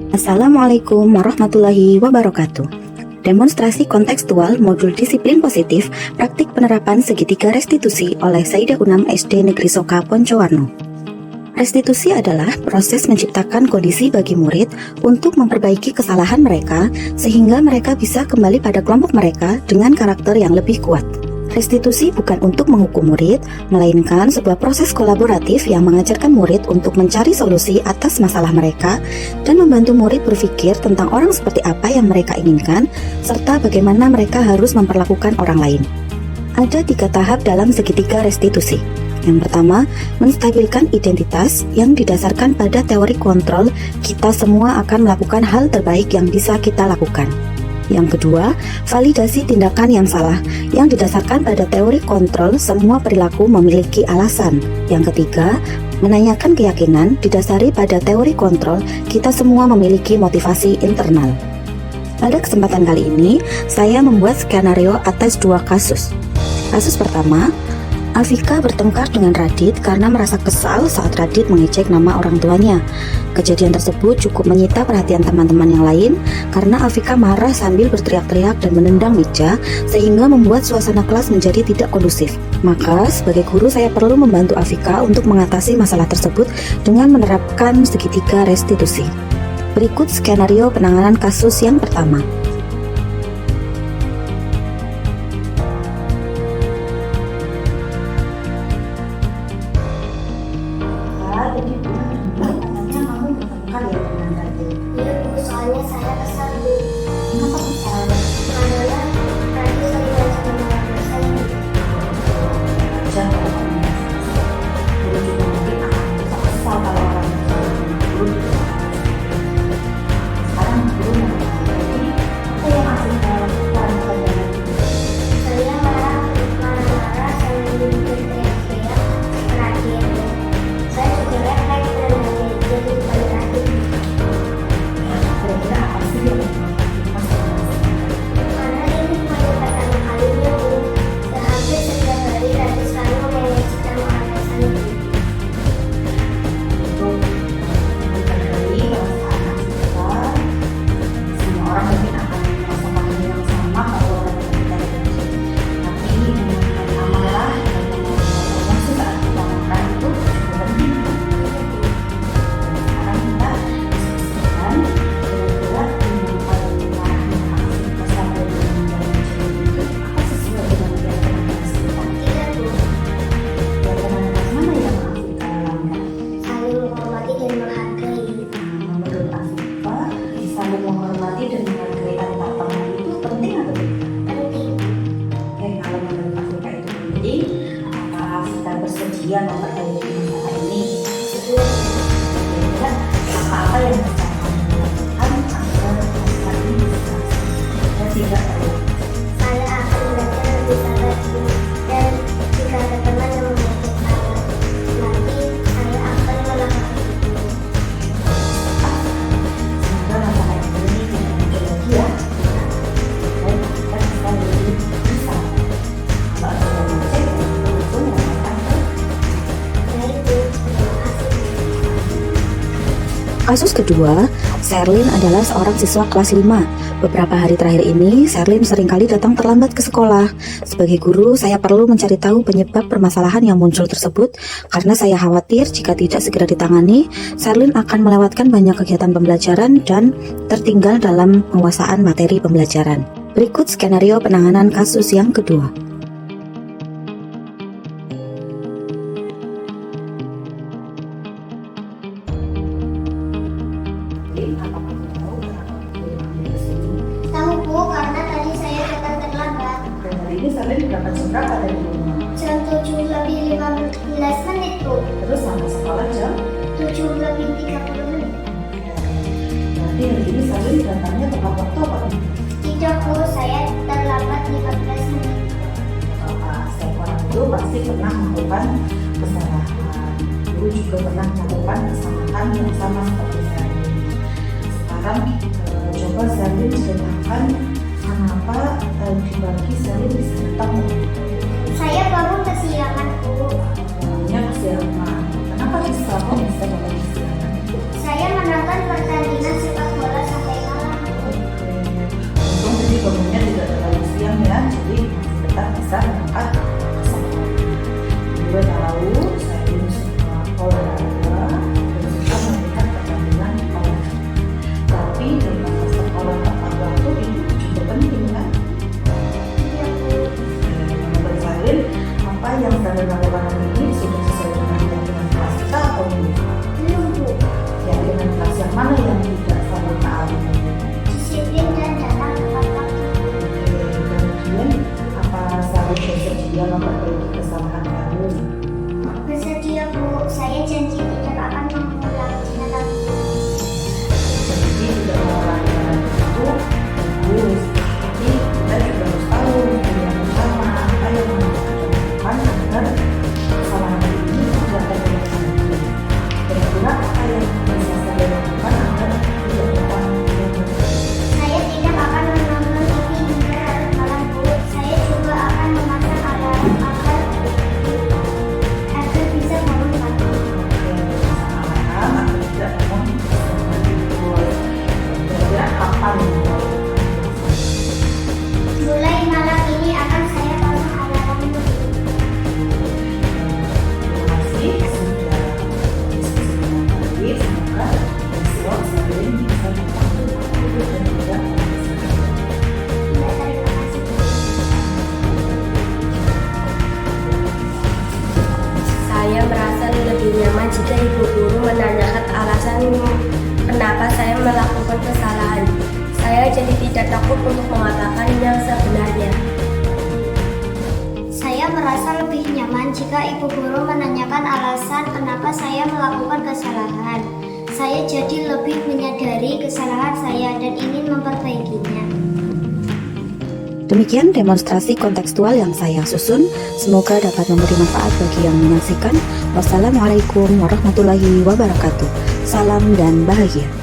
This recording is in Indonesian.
Assalamualaikum warahmatullahi wabarakatuh. Demonstrasi kontekstual modul disiplin positif praktik penerapan segitiga restitusi oleh Saidah Unam SD Negeri Soka Poncowarno. Restitusi adalah proses menciptakan kondisi bagi murid untuk memperbaiki kesalahan mereka sehingga mereka bisa kembali pada kelompok mereka dengan karakter yang lebih kuat. Restitusi bukan untuk menghukum murid, melainkan sebuah proses kolaboratif yang mengajarkan murid untuk mencari solusi atas masalah mereka dan membantu murid berpikir tentang orang seperti apa yang mereka inginkan, serta bagaimana mereka harus memperlakukan orang lain. Ada 3 tahap dalam segitiga restitusi. Yang pertama, menstabilkan identitas yang didasarkan pada teori kontrol, kita semua akan melakukan hal terbaik yang bisa kita lakukan. Yang kedua, validasi tindakan yang salah yang didasarkan pada teori kontrol, semua perilaku memiliki alasan. Yang ketiga, menanyakan keyakinan didasari pada teori kontrol, kita semua memiliki motivasi internal. Pada kesempatan kali ini, saya membuat skenario atas 2 kasus. Kasus pertama, Afika bertengkar dengan Radit karena merasa kesal saat Radit mengejek nama orang tuanya. Kejadian tersebut cukup menyita perhatian teman-teman yang lain karena Afika marah sambil berteriak-teriak dan menendang meja sehingga membuat suasana kelas menjadi tidak kondusif. Maka sebagai guru saya perlu membantu Afika untuk mengatasi masalah tersebut dengan menerapkan segitiga restitusi. Berikut skenario penanganan kasus yang pertama. Iya Bu, soalnya saya kesal Bu. Kenapa kesal? Karena tadi saya ngajak menolak saya. Jangan dulu juga mungkin akan bisa kesal kalau orang dulu sekarang dulu apa yang harus kita lakukan pada Saya marah-marah sambil berteriak-teriak terakhir. Saya juga refleks dan hanya jadi bukan terakhir. kira-kira apa sih yang kita Karena ini bukan pertama kalinya Bu. Hampir setiap hari Radit selalu mengejek nama ayah saya. untuk menghargai perasaan kita. Semua orang mungkin akan merasakan hal yang sama kalau orang kita kecil. Tapi menggunakan amarah dan menggunakan emosi saat kita makan itu cukup penting. Sekarang kita diskusikan kira-kira yang paling mengarahi aksi kesalahan dan itu apa sesuai dengan keyakinan kita. Tidak Bu, Keyakinan mana yang harus kita langgar? saling menghormati dan menghargai. Menurut Afifa, saling menghormati dan menghargai antar teman itu penting atau tidak? Penting. Oke, kalau menurut Afifa itu penting, apakah kita bersedia memperbaiki masalah ini? Setuju. Kira-kira apa yang bisa kamu lakukan agar masalah ini bisa selesai dan tidak terlalu? Saya akan belajar lebih sabar Bu. Dan jika ada teman yang mengejek saya, nanti saya akan melakukan itu. Semoga masalah ini tidak muncul lagi ya. Dan kita bisa lebih bisa. Kalau ada yang ngecek, langsung melakukan Baik Bu, terima kasih. Kasus kedua, Sherlyn adalah seorang siswa kelas 5. Beberapa hari terakhir ini, Sherlyn seringkali datang terlambat ke sekolah. Sebagai guru, saya perlu mencari tahu penyebab permasalahan yang muncul tersebut karena saya khawatir jika tidak segera ditangani, Sherlyn akan melewatkan banyak kegiatan pembelajaran dan tertinggal dalam penguasaan materi pembelajaran. Berikut skenario penanganan kasus yang kedua. Tahu Bu, karena tadi saya datang terlambat. Dan hari ini Sherlyn berangkat jam berapa dari rumah? Jam 7:15 Bu. Terus sampai sekolah jam? 7:30. Berarti hari ini Sherlyn datangnya tepat waktu apa tidak? Tidak Bu, saya terlambat 15 menit. Setiap orang itu pasti pernah melakukan kesalahan. Guru juga pernah melakukan kesalahan yang sama seperti Sherlyn. Sekarang coba Sherlyn ceritakan kenapa tadi pagi Sherlyn bisa datang. Saya bangun kesiangan Bu. Namanya kesiangan. Kenapa bisa kok bisa bangun kesiangan? Saya menonton pertandingan sepak bola melakukan kesalahan. Saya jadi tidak takut untuk mengatakan yang sebenarnya. Saya merasa lebih nyaman jika ibu guru menanyakan alasan kenapa saya melakukan kesalahan. Saya jadi lebih menyadari kesalahan saya dan ingin memperbaikinya. Demikian demonstrasi kontekstual yang saya susun. Semoga dapat memberi manfaat bagi yang menyaksikan. Wassalamualaikum warahmatullahi wabarakatuh. Salam dan bahagia.